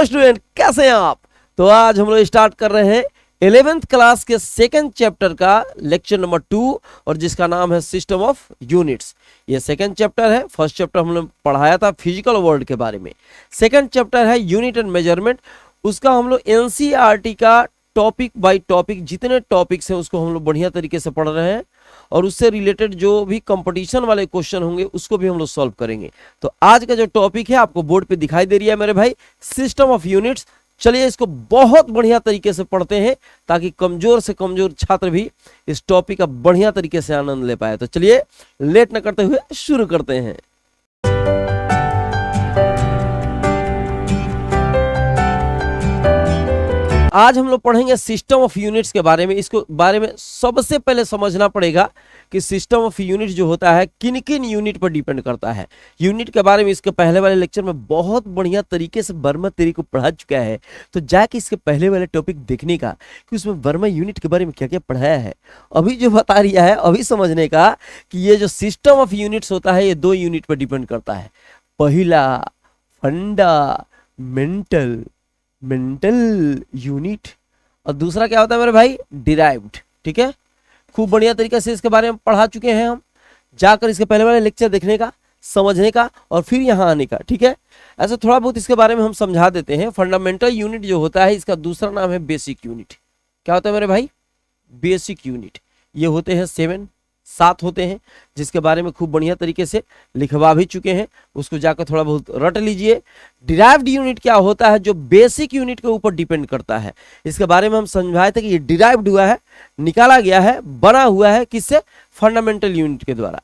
Hello student, कैसे हैं आप। तो आज हम लोग स्टार्ट कर रहे हैं 11th क्लास के सेकंड चैप्टर का लेक्चर नंबर 2 और जिसका नाम है सिस्टम ऑफ यूनिट्स। ये सेकंड चैप्टर है। फर्स्ट चैप्टर हम लोग पढ़ाया था फिजिकल वर्ल्ड के बारे में। सेकंड चैप्टर है यूनिट एंड मेजरमेंट। उसका हम लोग एनसीईआरटी का टॉपिक बाय टॉपिक जितने टॉपिक्स हैं उसको हम लोग बढ़िया तरीके से पढ़ रहे हैं और उससे रिलेटेड जो भी कंपटीशन वाले क्वेश्चन होंगे उसको भी हम लोग सॉल्व करेंगे। तो आज का जो टॉपिक है आपको बोर्ड पे दिखाई दे रही है मेरे भाई, सिस्टम ऑफ यूनिट्स। चलिए इसको बहुत बढ़िया तरीके से पढ़ते हैं ताकि कमजोर से कमजोर छात्र भी इस टॉपिक का बढ़िया तरीके से आनंद ले पाए। तो चलिए लेट न करते हुए शुरू करते हैं। आज हम लोग पढ़ेंगे सिस्टम ऑफ यूनिट्स के बारे में। इसको बारे में सबसे पहले समझना पड़ेगा कि सिस्टम ऑफ यूनिट जो होता है किन किन यूनिट पर डिपेंड करता है। यूनिट के बारे में इसके पहले वाले लेक्चर में बहुत बढ़िया तरीके से वर्मा थ्योरी को पढ़ा चुका है। तो जाके इसके पहले वाले टॉपिक देखने का कि उसमें वर्मा यूनिट के बारे में क्या क्या पढ़ाया है। अभी जो बता रहा है अभी समझने का कि ये जो सिस्टम ऑफ यूनिट्स होता है ये 2 यूनिट पर डिपेंड करता है। पहला फंडामेंटल यूनिट और दूसरा क्या होता है मेरे भाई, डिराइव्ड। ठीक है, खूब बढ़िया तरीके से इसके बारे में पढ़ा चुके हैं हम। जाकर इसके पहले वाले लेक्चर देखने का, समझने का और फिर यहाँ आने का। ठीक है, ऐसे थोड़ा बहुत इसके बारे में हम समझा देते हैं। फंडामेंटल यूनिट जो होता है इसका दूसरा नाम है बेसिक यूनिट। क्या होता है मेरे भाई, बेसिक यूनिट। ये होते हैं 7 होते हैं जिसके बारे में खूब बढ़िया तरीके से लिखवा भी चुके हैं। उसको जाकर थोड़ा बहुत रट लीजिए। डिराइव्ड यूनिट क्या होता है, जो बेसिक यूनिट के ऊपर डिपेंड करता है। इसके बारे में हम समझाए थे कि ये डिराइव्ड हुआ है, निकाला गया है, बना हुआ है किससे, फंडामेंटल यूनिट के द्वारा।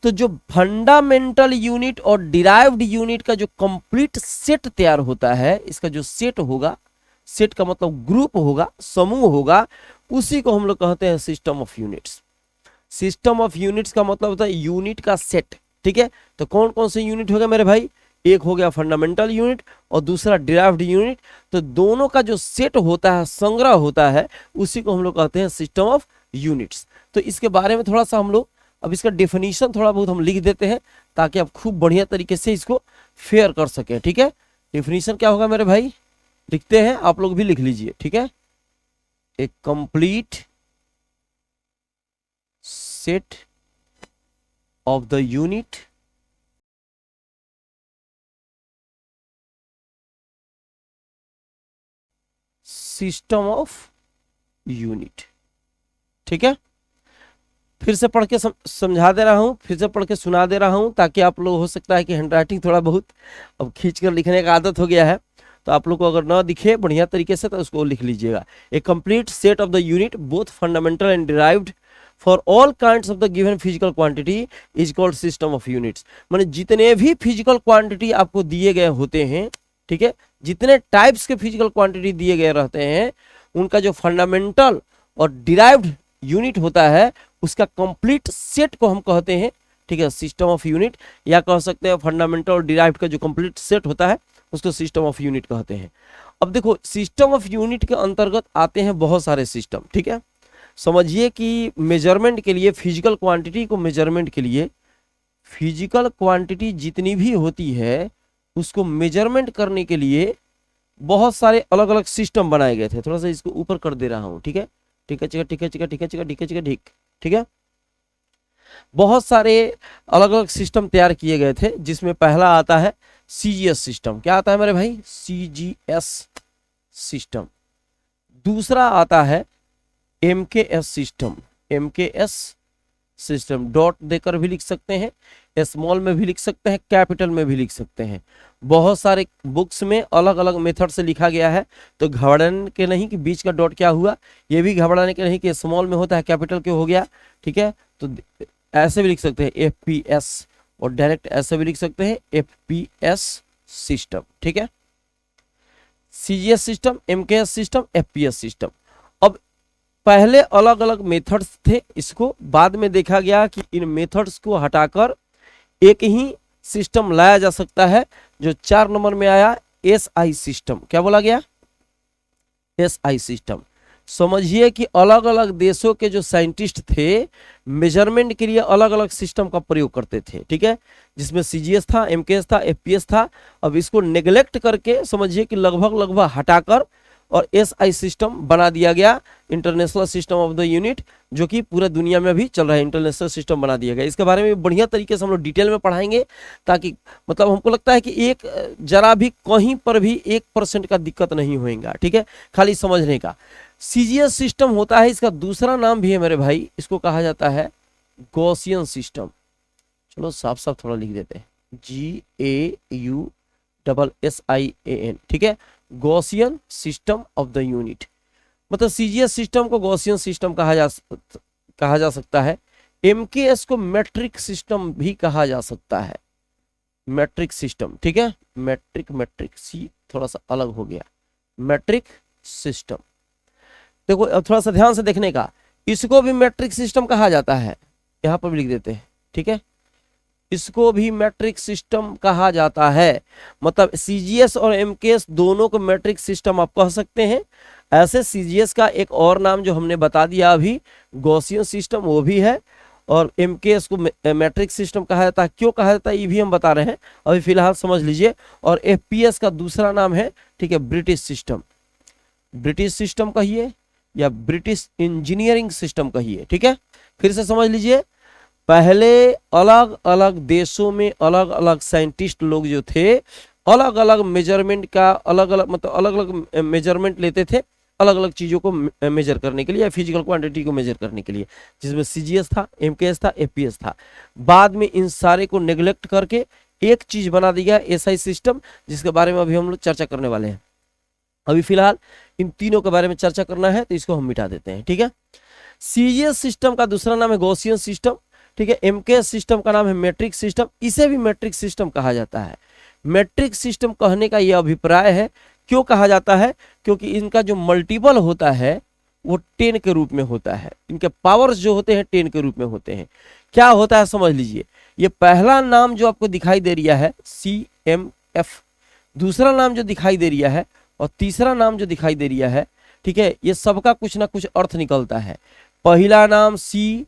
तो जो फंडामेंटल यूनिट और डिराइव्ड यूनिट का जो कंप्लीट सेट तैयार होता है, इसका जो सेट होगा, सेट का मतलब ग्रुप होगा, समूह होगा, उसी को हम लोग कहते हैं system of units. System of units का मतलब होता है यूनिट का सेट। ठीक है, तो कौन कौन से यूनिट हो गया मेरे भाई, एक हो गया फंडामेंटल यूनिट और दूसरा डिराइव्ड यूनिट। तो दोनों का जो सेट होता है, संग्रह होता है, उसी को हम लोग कहते हैं सिस्टम ऑफ यूनिट्स। तो इसके बारे में थोड़ा सा हम लोग अब इसका डेफिनेशन थोड़ा बहुत हम लिख देते हैं ताकि आप खूब बढ़िया तरीके से इसको फेयर कर सके। ठीक है, डेफिनेशन क्या होगा मेरे भाई, लिखते हैं, आप लोग भी लिख लीजिए। ठीक है, एक complete set of the unit system of unit। ठीक है, फिर से पढ़ के समझा दे रहा हूं, फिर से पढ़ के सुना दे रहा हूं ताकि आप लोग, हो सकता है कि हैंडराइटिंग थोड़ा बहुत अब खींच कर लिखने का आदत हो गया है, तो आप लोग को अगर ना दिखे बढ़िया तरीके से तो उसको लिख लीजिएगा। A complete set of the unit both fundamental and derived for all kinds of the given physical quantity is called system of units. माने जितने भी फिजिकल क्वांटिटी आपको दिए गए होते हैं, ठीक है, जितने टाइप्स के फिजिकल क्वांटिटी दिए गए रहते हैं, उनका जो फंडामेंटल और डिराइव्ड यूनिट होता है उसका कंप्लीट सेट को हम कहते हैं, ठीक है, सिस्टम ऑफ यूनिट। या कह सकते हैं फंडामेंटल और डिराइव्ड का जो कंप्लीट सेट होता है उसको सिस्टम ऑफ यूनिट कहते हैं। अब देखो, सिस्टम ऑफ यूनिट के अंतर्गत आते हैं बहुत सारे सिस्टम। ठीक है, समझिए कि मेजरमेंट के लिए, फिजिकल क्वांटिटी को मेजरमेंट के लिए, फिजिकल क्वांटिटी जितनी भी होती है उसको मेजरमेंट करने के लिए बहुत सारे अलग अलग सिस्टम बनाए गए थे। थोड़ा सा इसको ऊपर कर दे रहा हूँ। ठीक है, ठीक है, ठीक है, ठीक है, ठीक है, ठीक है, ठीक है, ठीक है, बहुत सारे अलग अलग सिस्टम तैयार किए गए थे जिसमें पहला आता है सीजीएस सिस्टम। क्या आता है मेरे भाई, सीजीएस सिस्टम। दूसरा आता है MKS system. MKS system dot देकर भी लिख सकते हैं, स्मॉल में भी लिख सकते हैं, कैपिटल में भी लिख सकते हैं। बहुत सारे बुक्स में अलग अलग मेथड से लिखा गया है, तो घबराने के नहीं कि बीच का डॉट क्या हुआ, ये भी घबराने के नहीं कि स्मॉल में होता है कैपिटल के हो गया। ठीक है, तो ऐसे भी लिख सकते हैं एफपीएस और डायरेक्ट ऐसे भी लिख सकते हैं एफपीएस सिस्टम। ठीक है, CGS system, MKS system, FPS system. अब पहले अलग अलग मेथड्स थे, इसको बाद में देखा गया कि इन मेथड्स को हटाकर एक ही सिस्टम लाया जा सकता है, जो 4 नंबर में आया, एसआई सिस्टम। क्या बोला गया, एसआई सिस्टम। समझिए कि अलग अलग देशों के जो साइंटिस्ट थे मेजरमेंट के लिए अलग अलग सिस्टम का प्रयोग करते थे, ठीक है, जिसमें सीजीएस था, एमकेएस था, एफपीएस था। अब इसको नेग्लेक्ट करके समझिए कि लगभग लगभग हटाकर और एसआई सिस्टम बना दिया गया, international system of the unit, जो कि पूरे दुनिया में भी चल रहा है, इंटरनेशनल सिस्टम बना दिया गया। इसके बारे में बढ़िया तरीके से हम लोग डिटेल में पढ़ाएंगे, ताकि मतलब हमको लगता है कि एक जरा भी कहीं पर भी 1% का दिक्कत नहीं होगा, ठीक है, खाली समझने का। सीजीएस सिस्टम होता है, इसका दूसरा नाम भी है मेरे भाई, इसको कहा जाता है गॉसियन सिस्टम। चलो साफ साफ थोड़ा लिख देते हैं, GAUSSIAN, ठीक है, Gaussian system of the unit. मतलब सीजीएस सिस्टम को गॉसियन सिस्टम कहा जा सकता है। एमकेएस को मैट्रिक सिस्टम भी कहा जा सकता है, मैट्रिक सिस्टम, ठीक है, मैट्रिक सी थोड़ा सा अलग हो गया, मैट्रिक सिस्टम। देखो अब थोड़ा सा ध्यान से देखने का, इसको भी मैट्रिक सिस्टम कहा जाता है, यहां पर भी लिख देते हैं, ठीक है, इसको भी मैट्रिक सिस्टम कहा जाता है। मतलब सीजीएस और एमकेएस दोनों को मैट्रिक सिस्टम आप कह सकते हैं। ऐसे सीजीएस का एक और नाम जो हमने बता दिया अभी, गॉसियन सिस्टम, वो भी है, और एमकेएस को मैट्रिक सिस्टम कहा जाता है। क्यों कहा जाता है ये भी हम बता रहे हैं, अभी फिलहाल समझ लीजिए। और एफपीएस का दूसरा नाम है, ठीक है, ब्रिटिश सिस्टम, ब्रिटिश सिस्टम कहिए या ब्रिटिश इंजीनियरिंग सिस्टम कहिए, ठीक है। फिर से समझ लीजिए, पहले अलग अलग देशों में अलग अलग साइंटिस्ट लोग जो थे अलग अलग मेजरमेंट का अलग अलग मेजरमेंट लेते थे, अलग अलग चीजों को मेजर करने के लिए या फिजिकल क्वांटिटी को मेजर करने के लिए, जिसमें सीजीएस था, एमकेएस था, एफपीएस था। बाद में इन सारे को नेग्लेक्ट करके एक चीज बना दिया एसआई सिस्टम, जिसके बारे में अभी हम लोग चर्चा करने वाले हैं। अभी फिलहाल इन तीनों के बारे में चर्चा करना है, तो इसको हम मिटा देते हैं, ठीक है। सीजीएस सिस्टम का दूसरा नाम है गॉसियन सिस्टम, ठीक है। एमकेएस सिस्टम का नाम है मैट्रिक सिस्टम, इसे भी मैट्रिक सिस्टम कहा जाता है। मैट्रिक सिस्टम कहने का यह अभिप्राय है, क्यों कहा जाता है, क्योंकि इनका जो मल्टीपल होता है वो 10 के रूप में होता है, इनके पावर्स जो होते हैं 10 के रूप में होते हैं। क्या होता है समझ लीजिए, ये पहला नाम जो आपको दिखाई दे रहा है CMF, दूसरा नाम जो दिखाई दे रहा है और तीसरा नाम जो दिखाई दे रहा है, ठीक है, ये सबका कुछ ना कुछ अर्थ निकलता है। पहला नाम C,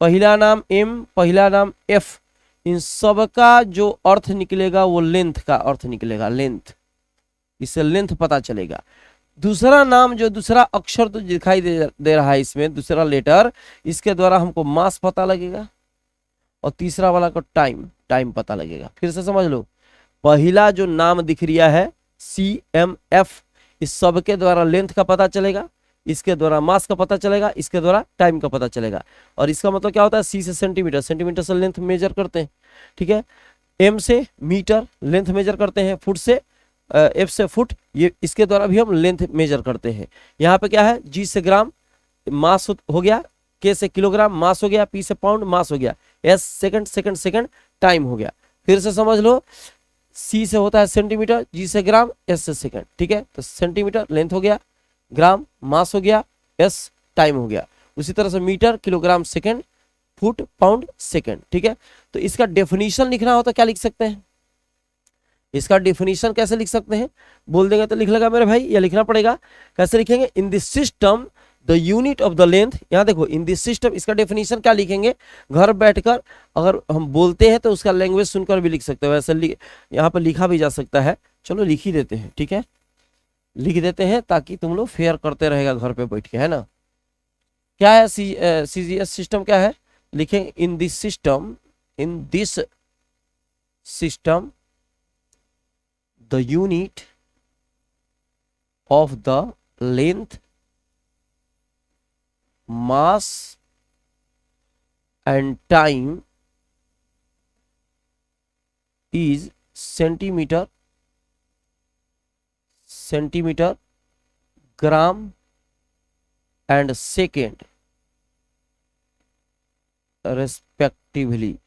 पहला नाम M, पहला नाम F, इन सब का जो अर्थ निकलेगा वो लेंथ का अर्थ निकलेगा, लेंथ, इससे लेंथ पता चलेगा। दूसरा नाम जो दूसरा अक्षर तो दिखाई दे रहा है इसमें, दूसरा लेटर, इसके द्वारा हमको मास पता लगेगा, और तीसरा वाला को टाइम पता लगेगा। फिर से समझ लो, पहला जो नाम दिख रहा है CMF, इस सब के द्वारा लेंथ का पता चलेगा, इसके द्वारा मास का पता चलेगा, इसके द्वारा टाइम का पता चलेगा। और इसका मतलब क्या होता है, C से सेंटीमीटर, सेंटीमीटर से लेंथ मेजर करते हैं, ठीक है। M से मीटर लेंथ मेजर करते हैं, फुट से F से फुट, ये इसके द्वारा भी हम लेंथ मेजर करते हैं। यहाँ पे क्या है, G से ग्राम मास हो गया, K से किलोग्राम मास हो गया, P से पाउंड मास हो गया, S सेकंड टाइम हो गया। फिर से समझ लो, C से होता है सेंटीमीटर, G से ग्राम, S से सेकंड, ठीक है। तो सेंटीमीटर लेंथ हो गया, ग्राम मास हो गया, S टाइम हो गया। उसी तरह से metre, kilogram, second, foot, pound, second, ठीक है। तो इसका डेफिनेशन लिखना हो तो क्या लिख सकते हैं, इसका डेफिनेशन कैसे लिख सकते हैं, बोल देंगे तो लिख लेगा मेरे भाई, या लिखना पड़ेगा। कैसे लिखेंगे, in this system the unit of the length, यहाँ देखो इन दिस सिस्टम, इसका डेफिनेशन क्या लिखेंगे, घर बैठकर अगर हम बोलते हैं तो उसका लैंग्वेज सुनकर भी लिख सकते हो, वैसे यहाँ पर लिखा भी जा सकता है। चलो लिख ही देते हैं, ठीक है, लिख देते हैं ताकि तुम लोग फेयर करते रहेगा घर पे बैठ के, है ना। क्या है सीजीएस सिस्टम, क्या है, लिखेंगे in this system the unit of the length, mass and time is centimeter, gram and second respectively.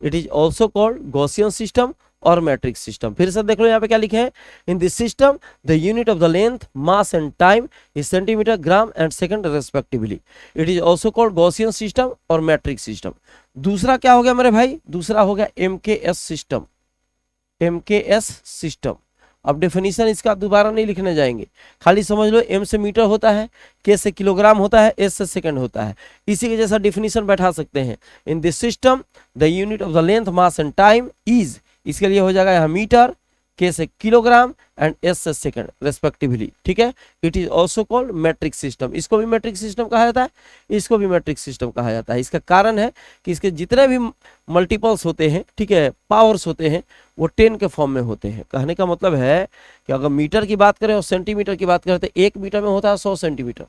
It is also called Gaussian system और मैट्रिक सिस्टम। फिर से देख लो यहाँ पे क्या लिखे हैं, in this system the unit of the length, mass and time is centimetre, gram and second respectively. It is also called Gaussian system और मैट्रिक सिस्टम। दूसरा क्या हो गया मेरे भाई, दूसरा हो गया एमकेएस सिस्टम, एमकेएस सिस्टम। अब डेफिनेशन इसका दोबारा नहीं लिखने जाएंगे, खाली समझ लो एम से मीटर होता है, के से किलोग्राम होता है, एस से सेकंड होता है, इसी के जैसा डेफिनेशन बैठा सकते हैं। In this system the unit of the length mass and time is, इसके लिए हो जाएगा यहाँ मीटर, के से किलोग्राम एंड एस से सेकंड रेस्पेक्टिवली, ठीक है। It is also called matric system, इसको भी मैट्रिक सिस्टम कहा जाता है, इसको भी मैट्रिक सिस्टम कहा जाता है। इसका कारण है कि इसके जितने भी मल्टीपल्स होते हैं, ठीक है, पावर्स होते हैं, वो 10 के फॉर्म में होते हैं। कहने का मतलब है कि अगर मीटर की बात करें और सेंटीमीटर की बात करें तो 1 मीटर में होता है 100 सेंटीमीटर।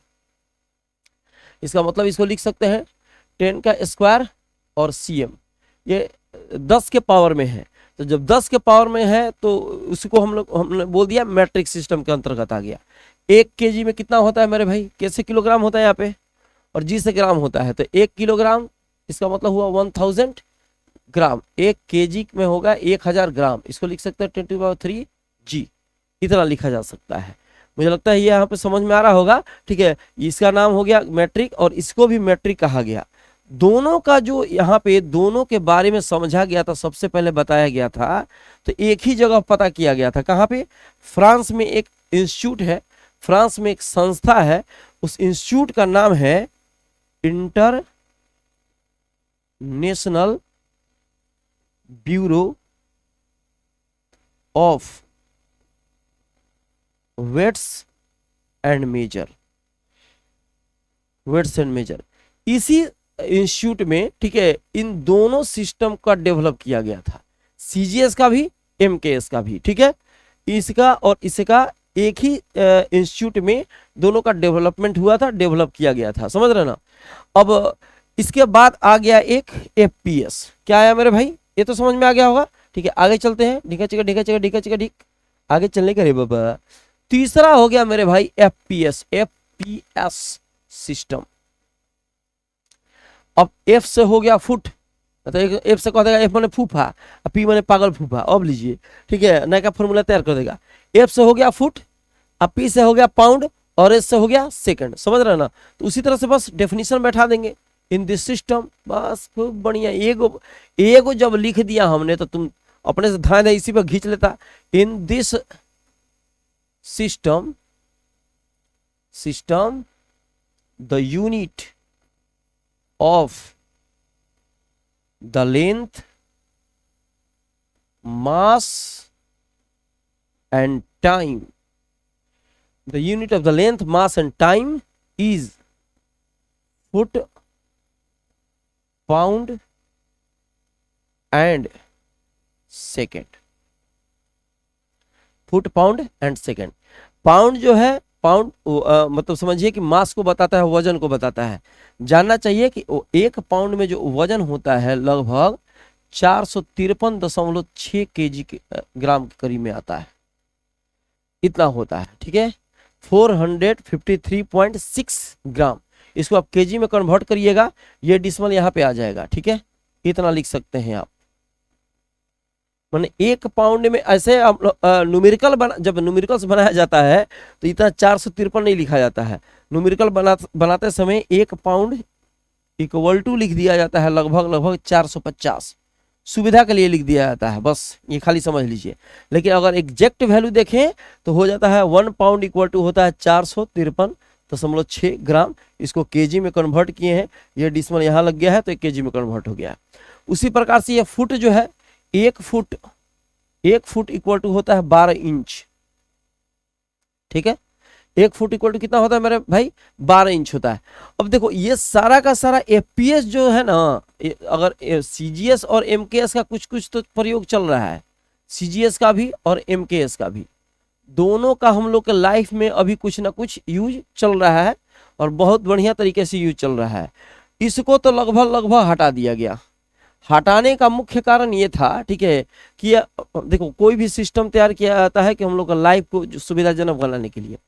इसका मतलब इसको लिख सकते हैं 10 का स्क्वायर और cm, ये 10 के पावर में है। तो जब 10 के पावर में है तो उसको हमने बोल दिया मैट्रिक सिस्टम के अंतर्गत आ गया। 1 kg में कितना होता है मेरे भाई, कैसे किलोग्राम होता है यहाँ पे, और जी से ग्राम होता है। तो 1 किलोग्राम इसका मतलब हुआ 1000 ग्राम, 1 kg में होगा 1000 ग्राम, इसको लिख सकते हैं 10⁻³ g, इतना लिखा जा सकता है। मुझे लगता है ये यहाँ पे समझ में आ रहा होगा, ठीक है। इसका नाम हो गया मैट्रिक और इसको भी मैट्रिक कहा गया। दोनों का जो यहाँ पे दोनों के बारे में समझा गया था, सबसे पहले बताया गया था, तो एक ही जगह पता किया गया था। कहाँ पे, फ्रांस में एक इंस्टीट्यूट है, फ्रांस में एक संस्था है, उस इंस्टीट्यूट का नाम है international bureau of weights and measure, weights and measure. इसी इंस्टीट्यूट में, ठीक है, इन दोनों सिस्टम का डेवलप किया गया था, सीजीएस का भी, एमकेएस का भी, ठीक है। इसका और इसका एक ही इंस्टीट्यूट में दोनों का डेवलपमेंट हुआ था, डेवलप किया गया था, समझ रहे ना। अब इसके बाद आ गया एक एफपीएस, क्या आया मेरे भाई, ये तो समझ में आ गया होगा, ठीक है। आगे चलते हैं, ढीका चिका ढीका चिका ढीका चिका ढीक, आगे चलने का रे बाबा। तीसरा हो गया मेरे भाई एफपीएस, एफपीएस सिस्टम। अब एफ से हो गया फुट, तो एफ से कह देगा, एफ माने फूफा, पी माने पागल फूफा। अब लीजिए, ठीक है, नया का फॉर्मूला तैयार कर देगा। एफ से हो गया फुट, अब पी से हो गया पाउंड और एस से हो गया सेकंड, समझ रहे ना। तो उसी तरह से बस डेफिनेशन बैठा देंगे इन दिस सिस्टम, बस खूब बढ़िया। एगो जब लिख दिया हमने तो तुम अपने से ध्यान इसी पर खींच लेता। In this system the unit of the length, mass and time, the unit of the length, mass and time is foot, pound and second, foot, pound and second. Pound जो है, पाउंड मतलब समझिए कि मास को बताता है, वजन को बताता है। जानना चाहिए कि 1 पाउंड में जो वजन होता है लगभग 453.6 kg ग्राम के करीब में आता है, इतना होता है, ठीक है। 453.6 ग्राम, इसको आप केजी में कन्वर्ट करिएगा, ये डिसमल यहाँ पे आ जाएगा, ठीक है। इतना लिख सकते हैं आप, माने 1 पाउंड में ऐसे न्यूमेरिकल जब न्यूमेरिकल्स बनाया जाता है तो इतना 453 नहीं लिखा जाता है। न्यूमेरिकल बनाते समय 1 पाउंड इक्वल टू लिख दिया जाता है लगभग 450, सुविधा के लिए लिख दिया जाता है, बस ये खाली समझ लीजिए। लेकिन अगर एग्जैक्ट वैल्यू देखें तो हो जाता है 1 पाउंड इक्वल टू होता है 453.6 ग्राम। इसको केजी में कन्वर्ट किए हैं, ये डिसमल यहाँ लग गया है तो केजी में कन्वर्ट हो गया है। उसी प्रकार से ये फुट जो है, 1 फुट इक्वल टू होता है 12 इंच, ठीक है। 1 फुट इक्वल टू कितना होता है मेरे भाई, 12 इंच होता है। अब देखो ये सारा का सारा एफपीएस जो है ना, अगर सीजीएस और एमकेएस का कुछ तो प्रयोग चल रहा है, सीजीएस का भी और एमकेएस का भी, दोनों का हम लोग के लाइफ में अभी कुछ ना कुछ यूज चल रहा है और बहुत बढ़िया तरीके से यूज चल रहा है। इसको तो लगभग हटा दिया गया। हटाने का मुख्य कारण ये था, ठीक है, कि देखो कोई भी सिस्टम तैयार किया जाता है कि हम लोग का लाइफ को सुविधाजनक बनाने के लिए,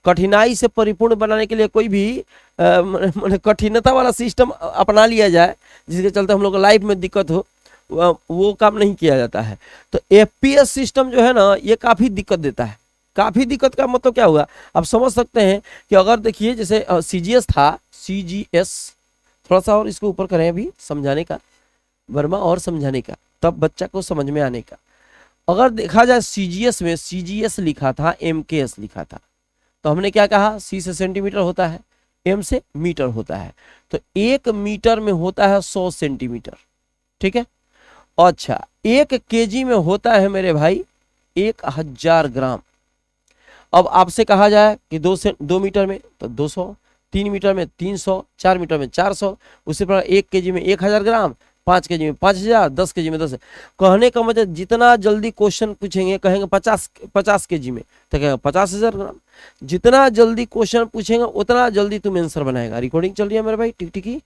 कठिनाई से परिपूर्ण बनाने के लिए कोई भी कठिनता वाला सिस्टम अपना लिया जाए जिसके चलते हम लोग का लाइफ में दिक्कत हो, वो काम नहीं किया जाता है। तो एफपीएस सिस्टम जो है ना, ये काफ़ी दिक्कत देता है। काफ़ी दिक्कत का मतलब क्या हुआ, आप समझ सकते हैं कि अगर देखिए जैसे सीजीएस था, सीजीएस, थोड़ा सा और इसको ऊपर करें अभी समझाने का, वर्मा और समझाने का, तब बच्चा को समझ में आने का। अगर देखा जाए सीजीएस में, सीजीएस लिखा था, एमकेएस लिखा था, तो हमने क्या कहा, सी से सेंटीमीटर होता है, एम से मीटर होता है, तो 1 मीटर में होता है 100 सेंटीमीटर, ठीक है। अच्छा, 1 केजी में होता है मेरे भाई 1000 ग्राम। अब आपसे कहा जाए कि 2 मीटर में तो 200, 3 मीटर में 300, 4 मीटर में 400, उसी प्रकार 1 केजी में 1000 ग्राम, 5 केजी में 5000, 10 केजी में 10। कहने का मतलब जितना जल्दी क्वेश्चन पूछेंगे, कहेंगे 50 केजी में तो कहेगा 50,000 ग्राम। जितना जल्दी क्वेश्चन पूछेंगे उतना जल्दी तुम आंसर बनाएगा। रिकॉर्डिंग चल रही है मेरे भाई, टिक टिकी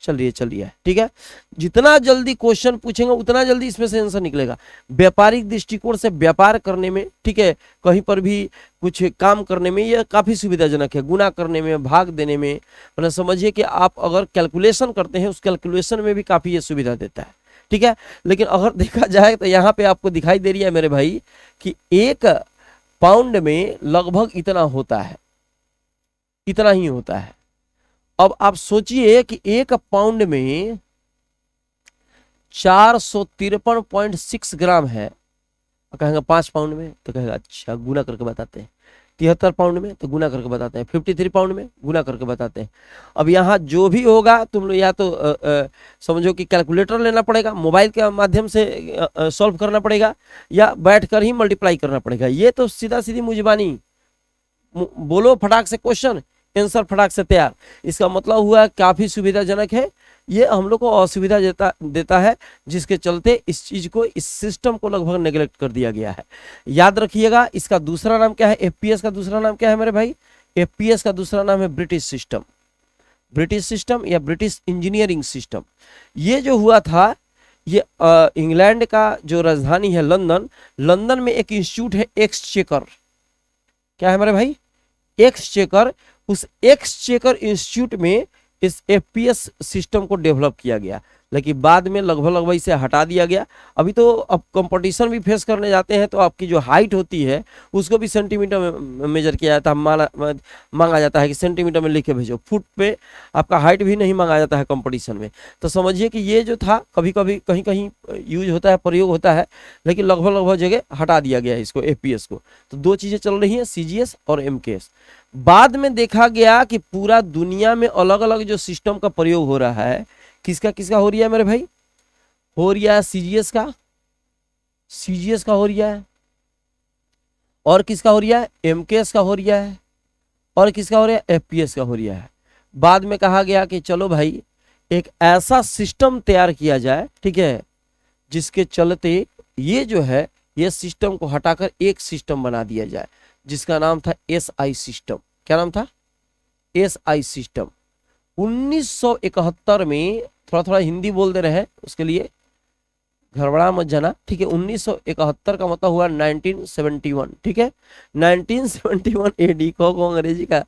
चल रही है, ठीक है। जितना जल्दी क्वेश्चन पूछेंगे उतना जल्दी इसमें से आंसर निकलेगा। व्यापारिक दृष्टिकोण से व्यापार करने में, ठीक है, कहीं पर भी कुछ काम करने में यह काफी सुविधाजनक है। गुना करने में, भाग देने में, मतलब समझिए कि आप अगर कैलकुलेशन करते हैं, उस कैलकुलेशन में भी काफी ये सुविधा देता है, ठीक है। लेकिन अगर देखा जाए तो यहाँ पे आपको दिखाई दे रही है मेरे भाई कि 1 पाउंड में लगभग इतना होता है, इतना ही होता है। अब आप सोचिए कि 1 पाउंड में 453.6 ग्राम है। कहेंगे 5 पाउंड में, तो कहेगा अच्छा गुना करके बताते हैं। 73 पाउंड में तो गुना करके बताते हैं। 53 पाउंड में गुना करके बताते हैं। अब यहाँ जो भी होगा तुम लोग या तो समझो कि कैलकुलेटर लेना पड़ेगा, मोबाइल के माध्यम से सॉल्व करना पड़ेगा, या बैठकर ही मल्टीप्लाई करना पड़ेगा। ये तो सीधा सीधी मुजबानी, बोलो फटाक से क्वेश्चन, आंसर फटाक से तैयार। इसका मतलब हुआ काफी सुविधाजनक है। ये हम लोग को असुविधा देता है, जिसके चलते इस चीज को, इस सिस्टम को लगभग नेग्लेक्ट कर दिया गया है। याद रखिएगा, इसका दूसरा नाम क्या है, एफपीएस का दूसरा नाम क्या है मेरे भाई, एफपीएस का दूसरा नाम है ब्रिटिश सिस्टम। ब्रिटिश सिस्टम या ब्रिटिश इंजीनियरिंग सिस्टम। ये जो हुआ था, ये इंग्लैंड का जो राजधानी है लंदन, लंदन में एक इंस्टीट्यूट है एक्सचेकर। क्या है मेरे भाई, एक्सचेकर। उस एक्सचेकर इंस्टीट्यूट में इस एफपीएस सिस्टम को डेवलप किया गया, लेकिन बाद में लगभग इसे हटा दिया गया। अभी तो अब कंपटीशन भी फेस करने जाते हैं तो आपकी जो हाइट होती है उसको भी सेंटीमीटर में मेजर किया जाता है, मांगा जाता है कि सेंटीमीटर में लिख के भेजो। फुट पे आपका हाइट भी नहीं मांगा जाता है कंपटीशन में। तो समझिए कि ये जो था कभी कभी कहीं कहीं यूज होता है, प्रयोग होता है, लेकिन लगभग जगह हटा दिया गया है इसको, एफपीएस को। तो 2 चीजें चल रही हैं, सीजीएस और एमकेएस। बाद में देखा गया कि पूरा दुनिया में अलग अलग जो सिस्टम का प्रयोग हो रहा है, किसका किसका हो रहा है मेरे भाई, हो रहा है सीजीएस का, सीजीएस का हो रहा है, और किसका हो रहा है, एमकेएस का हो रहा है, और किसका हो रहा है, एफपीएस का हो रहा है। बाद में कहा गया कि चलो भाई एक ऐसा सिस्टम तैयार किया जाए, ठीक है, जिसके चलते ये जो है, ये सिस्टम को हटाकर एक सिस्टम बना दिया जाए, जिसका नाम था एसआई सिस्टम। क्या नाम था, एसआई सिस्टम। 1971 में, थोड़ा हिंदी बोल दे रहे हैं, उसके लिए घबरा मत जाना, ठीक है। 1971 का मतलब हुआ 1971, ठीक है। 1971 एडी को अंग्रेजी का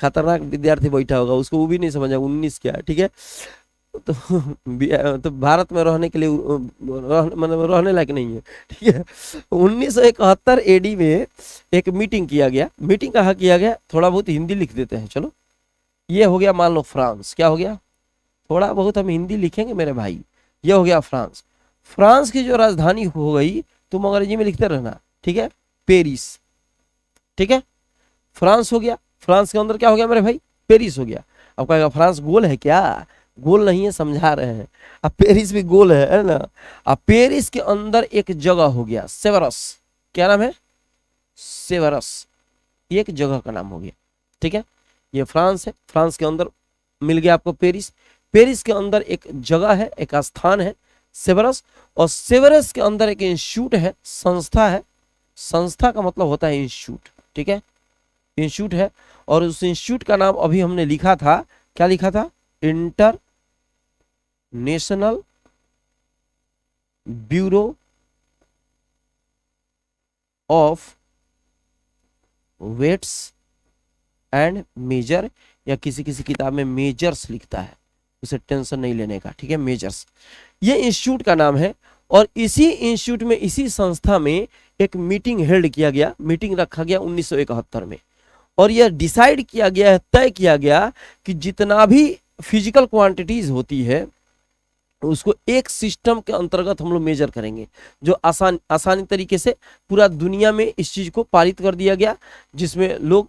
खतरनाक विद्यार्थी बैठा होगा, उसको वो भी नहीं समझा 19 क्या, ठीक है। तो भारत में रहने के लिए मतलब रहने लायक नहीं है, ठीक है। 1971 एडी में एक मीटिंग किया गया। मीटिंग कहाँ किया गया, थोड़ा बहुत हिंदी लिख देते हैं, चलो। ये हो गया मान लो फ्रांस। क्या हो गया, थोड़ा बहुत हम हिंदी लिखेंगे मेरे भाई। ये हो गया फ्रांस। फ्रांस की जो राजधानी हो गई, तुम अंग्रेजी में लिखते रहना, ठीक है, पेरिस, ठीक है। फ्रांस हो गया। फ्रांस के अंदर क्या हो गया मेरे भाई, पेरिस हो गया। अब कहेगा फ्रांस गोल है क्या, गोल नहीं है, समझा रहे हैं। अब पेरिस भी गोल है ना। अब पेरिस के अंदर एक जगह हो गया सेवरस। क्या नाम है, सेवरस, एक जगह का नाम हो गया, ठीक है। ये फ्रांस है, फ्रांस के अंदर मिल गया आपको पेरिस। पेरिस के अंदर एक जगह है, एक स्थान है सेवरस, और सेवरस के अंदर एक इंस्टीट्यूट है, संस्था है। संस्था का मतलब होता है इंस्टीट्यूट, ठीक है, इंस्टीट्यूट है। और उस इंस्टीट्यूट का नाम अभी हमने लिखा था, क्या लिखा था, international bureau of weights and measure, या किसी किसी किताब में मेजर्स लिखता है, उसे टेंशन नहीं लेने का, ठीक है, मेजर्स। ये इंस्टीट्यूट का नाम है। और इसी इंस्टीट्यूट में, इसी संस्था में एक मीटिंग हेल्ड किया गया, मीटिंग रखा गया 1971 में। और यह डिसाइड किया गया है, तय किया गया कि जितना भी फिजिकल क्वांटिटीज होती है उसको एक सिस्टम के अंतर्गत हम लोग मेजर करेंगे, जो आसानी तरीके से पूरा दुनिया में इस चीज को पारित कर दिया गया, जिसमें लोग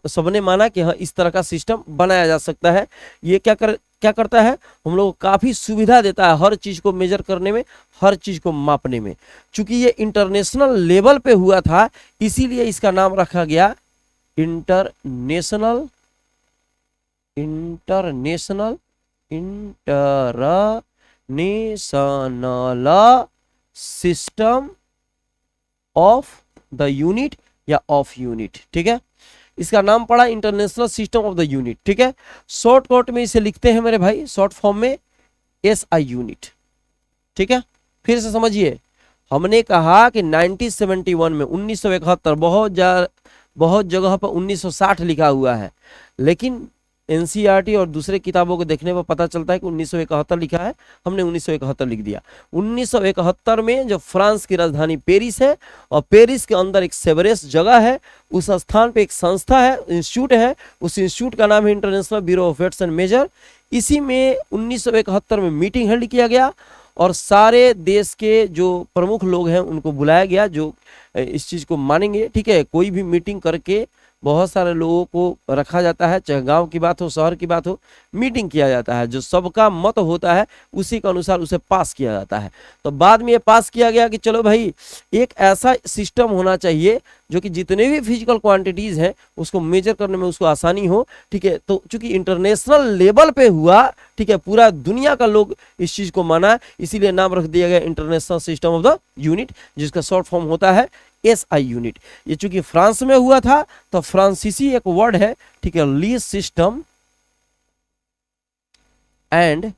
सबने माना कि हाँ इस तरह का सिस्टम बनाया जा सकता है। ये क्या करता है, हम लोग को काफी सुविधा देता है हर चीज को मेजर करने में, हर चीज को मापने में। चूंकि ये इंटरनेशनल लेवल पे हुआ था, इसीलिए इसका नाम रखा गया international system of the unit या ऑफ यूनिट। ठीक है, इसका नाम पड़ा international system of the unit. ठीक है, शॉर्टकट में इसे लिखते हैं मेरे भाई, शॉर्ट फॉर्म में SI यूनिट। ठीक है, फिर से समझिए, हमने कहा कि 1971 में 1971, बहुत जगह पर 1960 लिखा हुआ है, लेकिन NCERT और दूसरे किताबों को देखने पर पता चलता है कि 1971 लिखा है, हमने 1971 लिख दिया। 1971 में जो फ्रांस की राजधानी पेरिस है, और पेरिस के अंदर एक सेवरेस जगह है, उस स्थान पे एक संस्था है, इंस्टीट्यूट है, उस इंस्टीट्यूट का नाम है international bureau of weights and measure. इसी में 1971 में मीटिंग हेल्ड किया गया और सारे देश के जो प्रमुख लोग हैं उनको बुलाया गया, जो इस चीज को मानेंगे। ठीक है, कोई भी मीटिंग करके बहुत सारे लोगों को रखा जाता है, चाहे गांव की बात हो, शहर की बात हो, मीटिंग किया जाता है, जो सबका मत होता है उसी के अनुसार उसे पास किया जाता है। तो बाद में ये पास किया गया कि चलो भाई एक ऐसा सिस्टम होना चाहिए जो कि जितने भी फिजिकल क्वांटिटीज हैं उसको मेजर करने में उसको आसानी हो। ठीक है, तो चूंकि इंटरनेशनल लेवल पे हुआ, ठीक है, पूरा दुनिया का लोग इस चीज को माना, इसीलिए नाम रख दिया गया international system of the unit, जिसका शॉर्ट फॉर्म होता है SI यूनिट। ये चूंकि फ्रांस में हुआ था तो फ्रांसीसी एक वर्ड है, ठीक है, ली सिस्टम एंड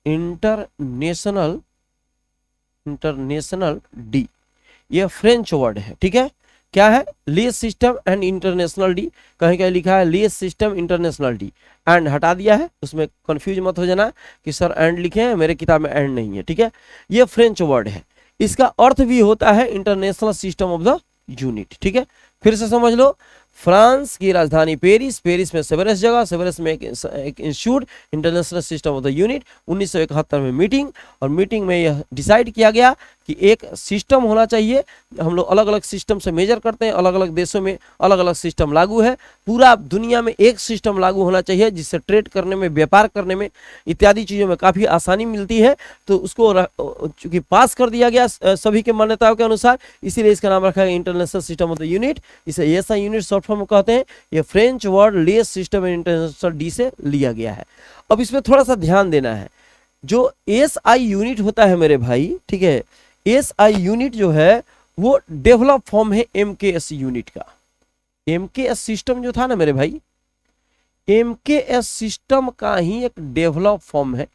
इंटरनेशनल डी, ये फ्रेंच वर्ड है। ठीक है, क्या है, ली सिस्टम एंड इंटरनेशनल डी, कहीं कहीं लिखा है ली सिस्टम इंटरनेशनल डी, एंड हटा दिया है, उसमें कंफ्यूज मत हो जाना कि सर एंड लिखे हैं, मेरे किताब में एंड नहीं है। ठीक है, ये फ्रेंच वर्ड है, इसका अर्थ भी होता है international system of the unit. ठीक है, फिर से समझ लो, फ्रांस की राजधानी पेरिस, पेरिस में सेवरेस जगह, सेवरेस में एक institute, international system of the unit. 1971 में मीटिंग, और मीटिंग में यह डिसाइड किया गया कि एक सिस्टम होना चाहिए। हम लोग अलग अलग सिस्टम से मेजर करते हैं, अलग अलग देशों में अलग अलग सिस्टम लागू है, पूरा दुनिया में एक सिस्टम लागू होना चाहिए जिससे ट्रेड करने में, व्यापार करने में, इत्यादि चीज़ों में काफ़ी आसानी मिलती है। तो उसको चूंकि पास कर दिया गया सभी के मान्यताओं के अनुसार, इसीलिए इसका नाम रखा गया international system of the unit. इसे SI यूनिट शॉर्ट फॉर्म में कहते हैं। ये French word less system international D से लिया गया है। अब इसमें थोड़ा सा ध्यान देना है, जो SI यूनिट होता है मेरे भाई, ठीक है, SI यूनिट जो है वो डेवलप फॉर्म है MKS यूनिट का। MKS सिस्टम जो था ना मेरे भाई, MKS सिस्टम का ही एक डेवलप फॉर्म है,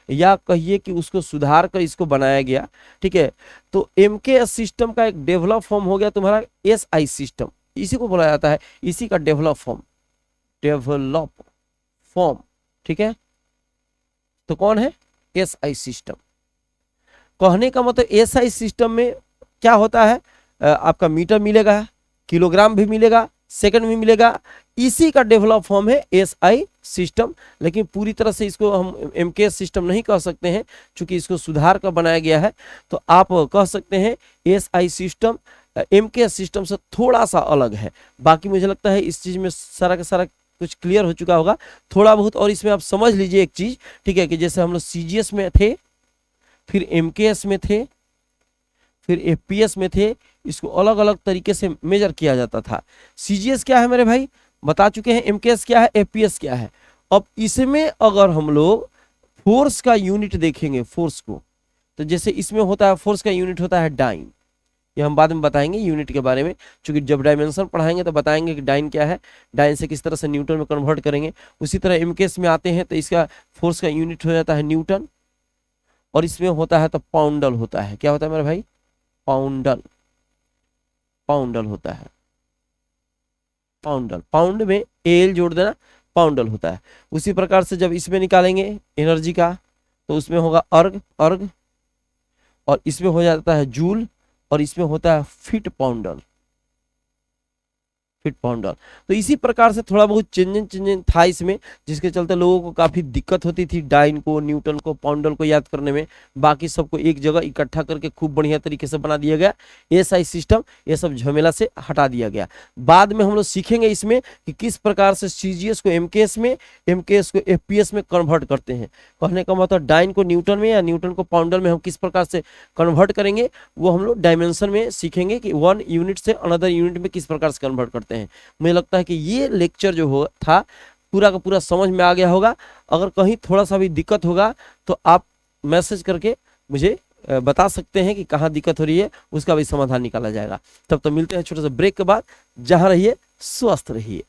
या कहिए कि उसको सुधार कर इसको बनाया गया। ठीक है, तो MKS सिस्टम का एक डेवलप फॉर्म हो गया तुम्हारा SI सिस्टम, इसी को बोला जाता है, इसी का डेवलप फॉर्म, ठीक है। तो कौन है, SI सिस्टम। कहने का मतलब SI सिस्टम में क्या होता है, आपका मीटर मिलेगा, किलोग्राम भी मिलेगा, सेकंड भी मिलेगा, इसी का डेवलप फॉर्म है SI सिस्टम। लेकिन पूरी तरह से इसको हम MKS सिस्टम नहीं कह सकते हैं, क्योंकि इसको सुधार कर बनाया गया है। तो आप कह सकते हैं SI सिस्टम MKS सिस्टम से थोड़ा सा अलग है। बाकी मुझे लगता है इस चीज में सारा का सारा कुछ क्लियर हो चुका होगा थोड़ा बहुत। और इसमें आप समझ लीजिए एक चीज, ठीक है, कि जैसे हम लोग CGS में थे, फिर MKS में थे, फिर FPS में थे, इसको अलग अलग तरीके से मेजर किया जाता था। CGS क्या है मेरे भाई बता चुके हैं, MKS क्या है, FPS क्या है। अब इसमें अगर हम लोग फोर्स का यूनिट देखेंगे, फोर्स को, तो जैसे इसमें होता है फोर्स का यूनिट होता है डाइन, ये हम बाद में बताएंगे यूनिट के बारे में, क्योंकि जब डायमेंशन पढ़ाएंगे तो बताएंगे कि डाइन क्या है, डाइन से किस तरह से न्यूटन में कन्वर्ट करेंगे। उसी तरह MKS में आते हैं तो इसका फोर्स का यूनिट हो जाता है न्यूटन, और इसमें होता है तो पाउंडल होता है। क्या होता है मेरे भाई, पाउंडल होता है, पाउंड में AL जोड़ देना, पाउंडल होता है। उसी प्रकार से जब इसमें निकालेंगे एनर्जी का, तो उसमें होगा अर्ग, और इसमें हो जाता है जूल, और इसमें होता है फीट पाउंडल। फीट पाउंडल। तो इसी प्रकार से थोड़ा बहुत चेंजेस था इसमें, जिसके चलते लोगों को काफ़ी दिक्कत होती थी डाइन को, न्यूटन को, पाउंडल को याद करने में। बाकी सबको एक जगह इकट्ठा करके खूब बढ़िया तरीके से बना दिया गया एएसआई सिस्टम, ये सब झमेला से हटा दिया गया। बाद में हम लोग सीखेंगे इसमें कि किस प्रकार से सीजीएस को एमकेएस में, एमकेएस को एफपीएस में कन्वर्ट करते हैं। कहने का मतलब डाइन को न्यूटन में या न्यूटन को पाउंडल में हम किस प्रकार से कन्वर्ट करेंगे, वो हम लोग डायमेंशन में सीखेंगे कि वन यूनिट से अनदर यूनिट में किस प्रकार से कन्वर्ट करते हैं। मुझे लगता है कि ये लेक्चर जो हो था पूरा का पूरा समझ में आ गया होगा। अगर कहीं थोड़ा सा भी दिक्कत होगा तो आप मैसेज करके मुझे बता सकते हैं कि कहाँ दिक्कत हो रही है, उसका भी समाधान निकाला जाएगा। तब तो मिलते हैं छोटे से ब्रेक के बाद। जहाँ रहिए स्वस्थ रहिए।